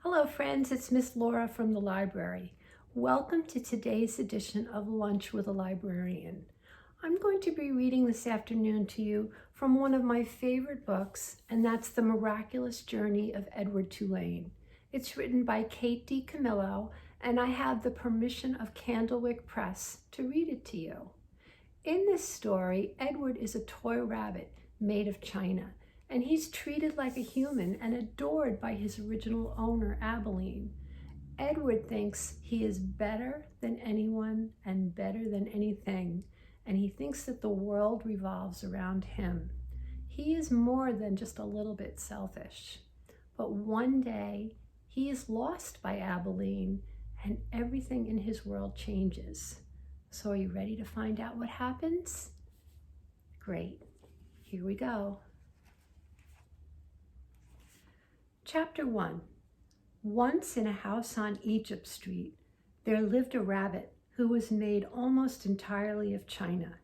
Hello friends, it's Miss Laura from the library. Welcome to today's edition of Lunch with a Librarian. I'm going to be reading this afternoon to you from one of my favorite books, and that's The Miraculous Journey of Edward Tulane. It's written by Kate DiCamillo, and I have the permission of Candlewick Press to read it to you. In this story, Edward is a toy rabbit made of china, and he's treated like a human and adored by his original owner, Abilene. Edward thinks he is better than anyone and better than anything, and he thinks that the world revolves around him. He is more than just a little bit selfish. But one day, he is lost by Abilene, and everything in his world changes. So are you ready to find out what happens? Great. Here we go. Chapter 1. Once in a house on Egypt Street, there lived a rabbit who was made almost entirely of china.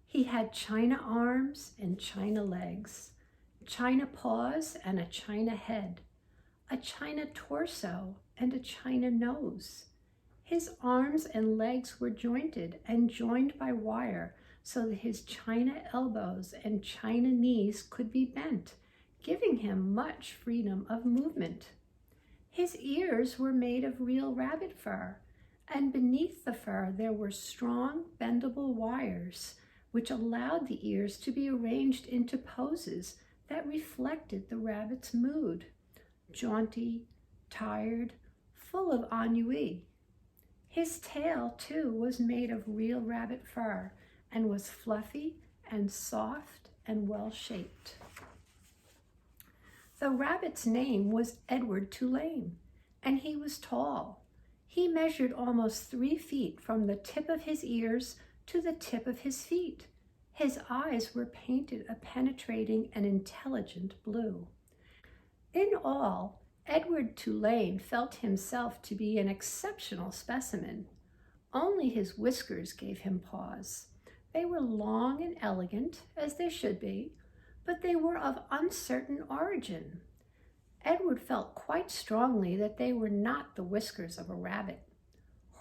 He had china arms and china legs, china paws and a china head, a china torso and a china nose. His arms and legs were jointed and joined by wire so that his china elbows and china knees could be bent, giving him much freedom of movement. His ears were made of real rabbit fur, and beneath the fur there were strong, bendable wires, which allowed the ears to be arranged into poses that reflected the rabbit's mood: jaunty, tired, full of ennui. His tail, too, was made of real rabbit fur and was fluffy and soft and well-shaped. The rabbit's name was Edward Tulane, and he was tall. He measured almost 3 feet from the tip of his ears to the tip of his feet. His eyes were painted a penetrating and intelligent blue. In all, Edward Tulane felt himself to be an exceptional specimen. Only his whiskers gave him pause. They were long and elegant, as they should be, but they were of uncertain origin. Edward felt quite strongly that they were not the whiskers of a rabbit.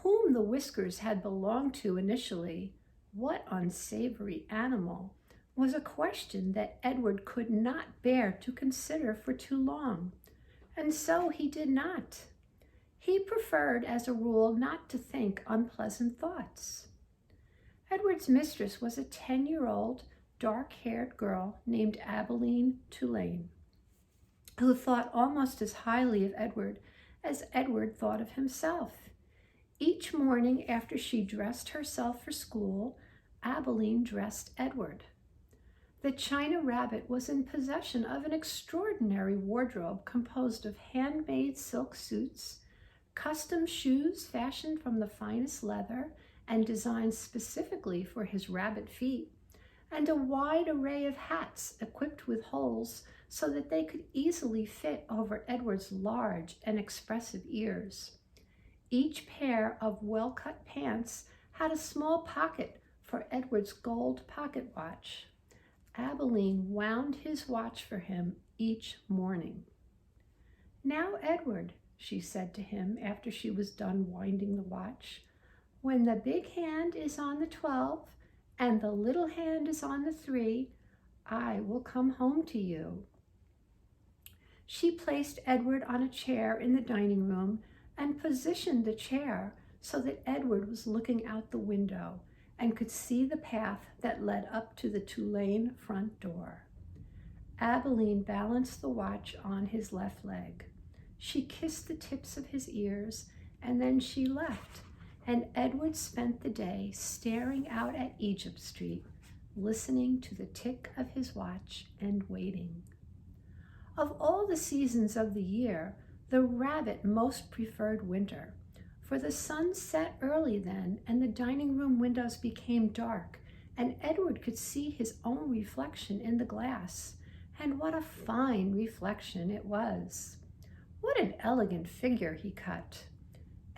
Whom the whiskers had belonged to initially, what unsavory animal, was a question that Edward could not bear to consider for too long, and so he did not. He preferred, as a rule, not to think unpleasant thoughts. Edward's mistress was a 10-year-old, dark-haired girl named Abilene Tulane, who thought almost as highly of Edward as Edward thought of himself. Each morning after she dressed herself for school, Abilene dressed Edward. The china rabbit was in possession of an extraordinary wardrobe composed of handmade silk suits, custom shoes fashioned from the finest leather and designed specifically for his rabbit feet, and a wide array of hats equipped with holes so that they could easily fit over Edward's large and expressive ears. Each pair of well-cut pants had a small pocket for Edward's gold pocket watch. Abilene wound his watch for him each morning. "Now, Edward," she said to him after she was done winding the watch, "when the big hand is on the 12 and the little hand is on the 3, I will come home to you." She placed Edward on a chair in the dining room and positioned the chair so that Edward was looking out the window and could see the path that led up to the Tulane front door. Abilene balanced the watch on his left leg. She kissed the tips of his ears, and then she left, and Edward spent the day staring out at Egypt Street, listening to the tick of his watch and waiting. Of all the seasons of the year, the rabbit most preferred winter, for the sun set early then, and the dining room windows became dark, and Edward could see his own reflection in the glass, and what a fine reflection it was. What an elegant figure he cut.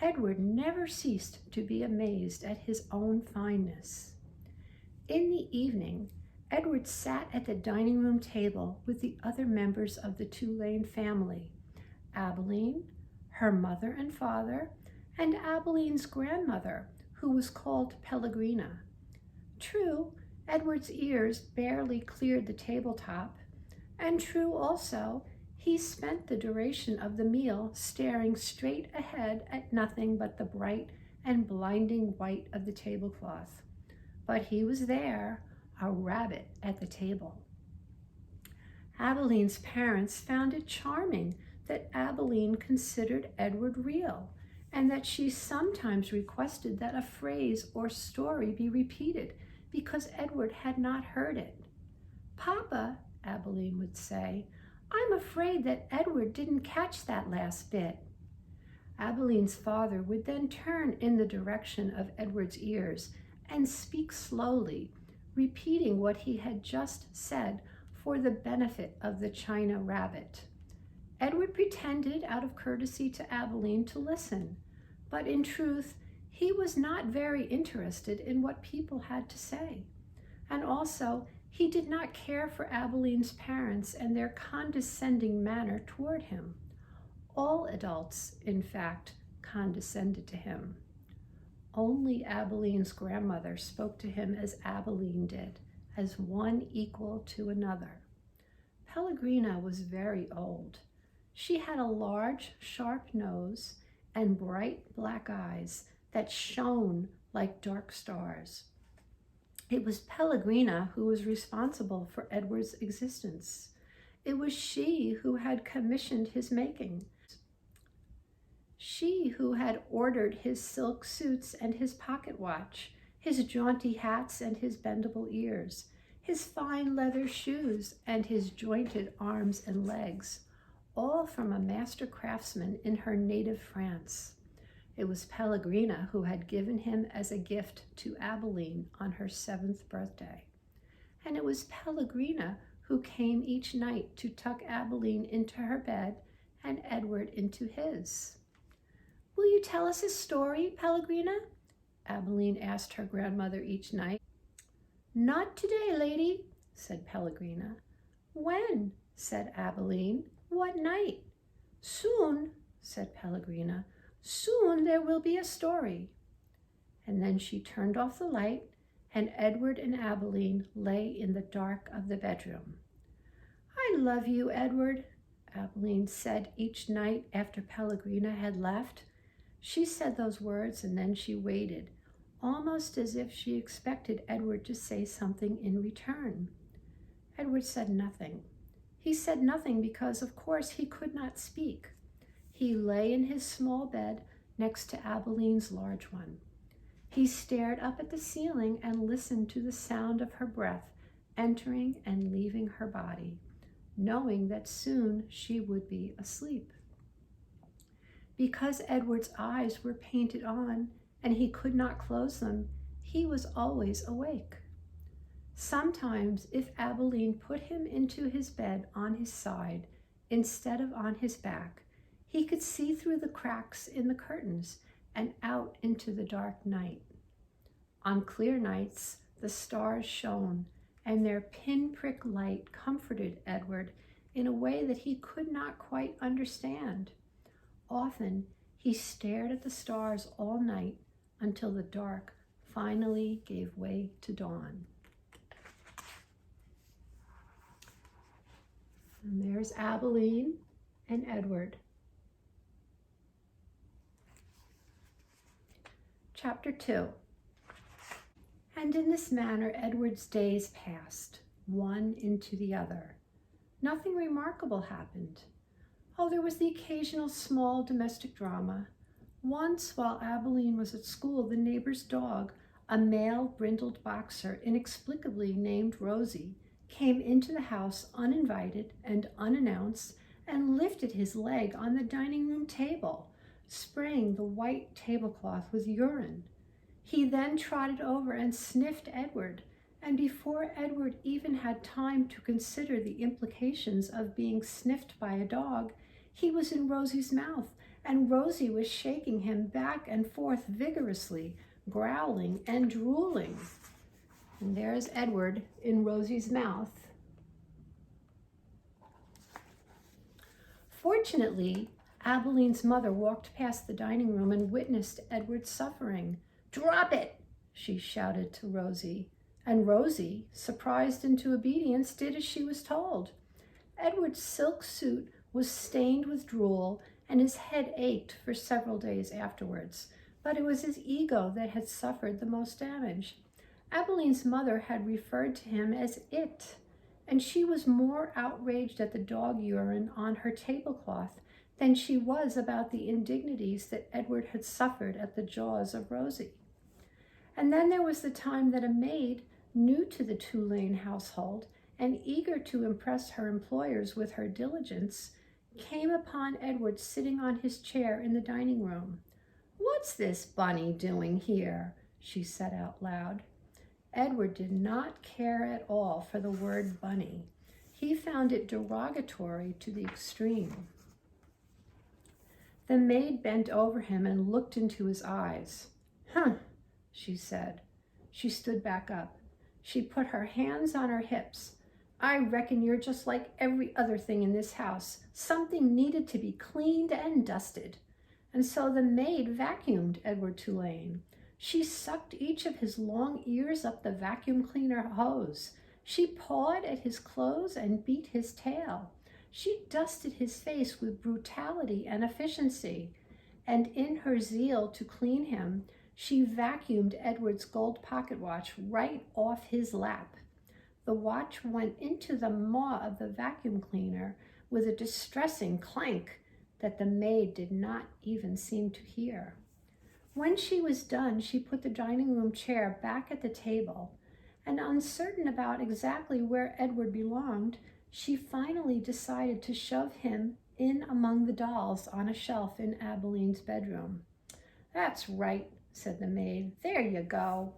Edward never ceased to be amazed at his own fineness. In the evening, Edward sat at the dining room table with the other members of the Tulane family: Abilene, her mother and father, and Abilene's grandmother, who was called Pellegrina. True, Edward's ears barely cleared the tabletop, and true also, he spent the duration of the meal staring straight ahead at nothing but the bright and blinding white of the tablecloth. But he was there, a rabbit at the table. Abilene's parents found it charming that Abilene considered Edward real, and that she sometimes requested that a phrase or story be repeated because Edward had not heard it. "Papa," Abilene would say, "I'm afraid that Edward didn't catch that last bit." Abilene's father would then turn in the direction of Edward's ears and speak slowly, repeating what he had just said for the benefit of the china rabbit. Edward pretended out of courtesy to Abilene to listen, but in truth, he was not very interested in what people had to say. And also, he did not care for Abilene's parents and their condescending manner toward him. All adults, in fact, condescended to him. Only Abilene's grandmother spoke to him as Abilene did, as one equal to another. Pellegrina was very old. She had a large, sharp nose and bright black eyes that shone like dark stars. It was Pellegrina who was responsible for Edward's existence. It was she who had commissioned his making. She who had ordered his silk suits and his pocket watch, his jaunty hats and his bendable ears, his fine leather shoes and his jointed arms and legs, all from a master craftsman in her native France. It was Pellegrina who had given him as a gift to Abilene on her 7th birthday. And it was Pellegrina who came each night to tuck Abilene into her bed and Edward into his. "Will you tell us a story, Pellegrina?" Abilene asked her grandmother each night. "Not today, lady," said Pellegrina. "When?" said Abilene. "What night?" "Soon," said Pellegrina. "Soon there will be a story." And then she turned off the light, and Edward and Abilene lay in the dark of the bedroom. "I love you, Edward," Abilene said each night after Pellegrina had left. She said those words and then she waited, almost as if she expected Edward to say something in return. Edward said nothing. He said nothing because, of course, he could not speak. He lay in his small bed next to Abilene's large one. He stared up at the ceiling and listened to the sound of her breath entering and leaving her body, knowing that soon she would be asleep. Because Edward's eyes were painted on and he could not close them, he was always awake. Sometimes, if Abilene put him into his bed on his side instead of on his back, he could see through the cracks in the curtains and out into the dark night. On clear nights, the stars shone, and their pinprick light comforted Edward in a way that he could not quite understand. Often, he stared at the stars all night until the dark finally gave way to dawn. And there's Abilene and Edward. Chapter 2. And in this manner Edward's days passed, one into the other. Nothing remarkable happened. Oh, there was the occasional small domestic drama. Once, while Abilene was at school, the neighbor's dog, a male brindled boxer inexplicably named Rosie, came into the house uninvited and unannounced and lifted his leg on the dining room table, spraying the white tablecloth with urine. He then trotted over and sniffed Edward, and before Edward even had time to consider the implications of being sniffed by a dog, he was in Rosie's mouth, and Rosie was shaking him back and forth vigorously, growling and drooling. And there's Edward in Rosie's mouth. Fortunately, Abeline's mother walked past the dining room and witnessed Edward's suffering. "Drop it!" she shouted to Rosie. And Rosie, surprised into obedience, did as she was told. Edward's silk suit was stained with drool, and his head ached for several days afterwards, but it was his ego that had suffered the most damage. Abeline's mother had referred to him as "it," and she was more outraged at the dog urine on her tablecloth than she was about the indignities that Edward had suffered at the jaws of Rosie. And then there was the time that a maid, new to the Tulane household and eager to impress her employers with her diligence, came upon Edward sitting on his chair in the dining room. "What's this bunny doing here?" she said out loud. Edward did not care at all for the word bunny. He found it derogatory to the extreme. The maid bent over him and looked into his eyes. "Huh," she said. She stood back up. She put her hands on her hips. "I reckon you're just like every other thing in this house. Something needed to be cleaned and dusted." And so the maid vacuumed Edward Tulane. She sucked each of his long ears up the vacuum cleaner hose. She pawed at his clothes and beat his tail. She dusted his face with brutality and efficiency. And in her zeal to clean him, she vacuumed Edward's gold pocket watch right off his lap. The watch went into the maw of the vacuum cleaner with a distressing clank that the maid did not even seem to hear. When she was done, she put the dining room chair back at the table, and uncertain about exactly where Edward belonged, she finally decided to shove him in among the dolls on a shelf in Abeline's bedroom. "That's right," said the maid. "There you go."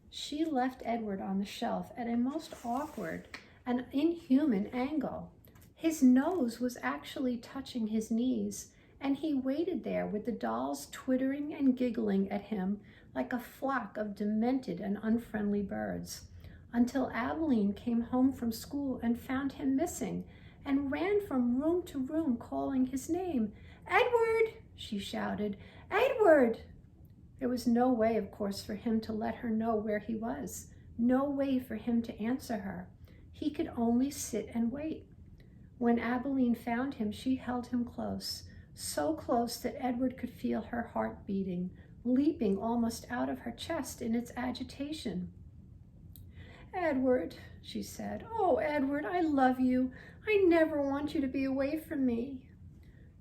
She left Edward on the shelf at a most awkward and inhuman angle. His nose was actually touching his knees, and he waited there with the dolls twittering and giggling at him like a flock of demented and unfriendly birds, until Abilene came home from school and found him missing and ran from room to room calling his name. "Edward!" she shouted. "Edward!" There was no way, of course, for him to let her know where he was, no way for him to answer her. He could only sit and wait. When Abilene found him, she held him close, so close that Edward could feel her heart beating, leaping almost out of her chest in its agitation. "Edward," she said. "Oh, Edward, I love you. I never want you to be away from me."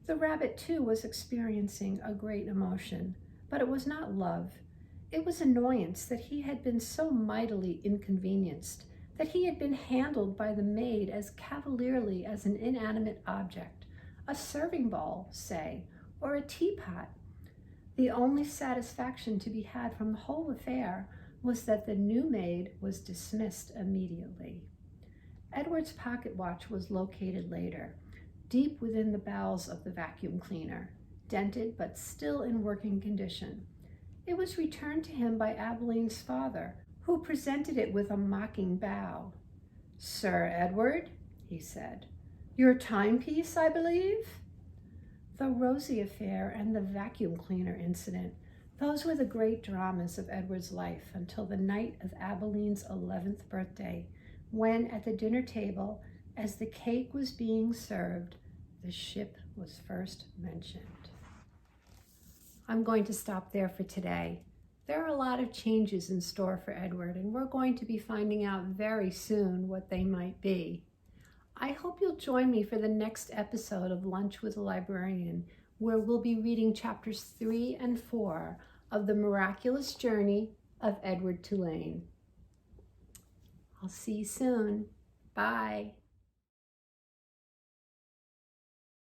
The rabbit, too, was experiencing a great emotion. But it was not love. It was annoyance that he had been so mightily inconvenienced, that he had been handled by the maid as cavalierly as an inanimate object, a serving bowl, say, or a teapot. The only satisfaction to be had from the whole affair was that the new maid was dismissed immediately. Edward's pocket watch was located later, deep within the bowels of the vacuum cleaner, dented but still in working condition. It was returned to him by Abeline's father, who presented it with a mocking bow. "Sir Edward," he said, "your timepiece, I believe?" The Rosie affair and the vacuum cleaner incident, those were the great dramas of Edward's life until the night of Abeline's 11th birthday, when at the dinner table, as the cake was being served, the ship was first mentioned. I'm going to stop there for today. There are a lot of changes in store for Edward, and we're going to be finding out very soon what they might be. I hope you'll join me for the next episode of Lunch with a Librarian, where we'll be reading chapters 3 and 4 of The Miraculous Journey of Edward Tulane. I'll see you soon. Bye.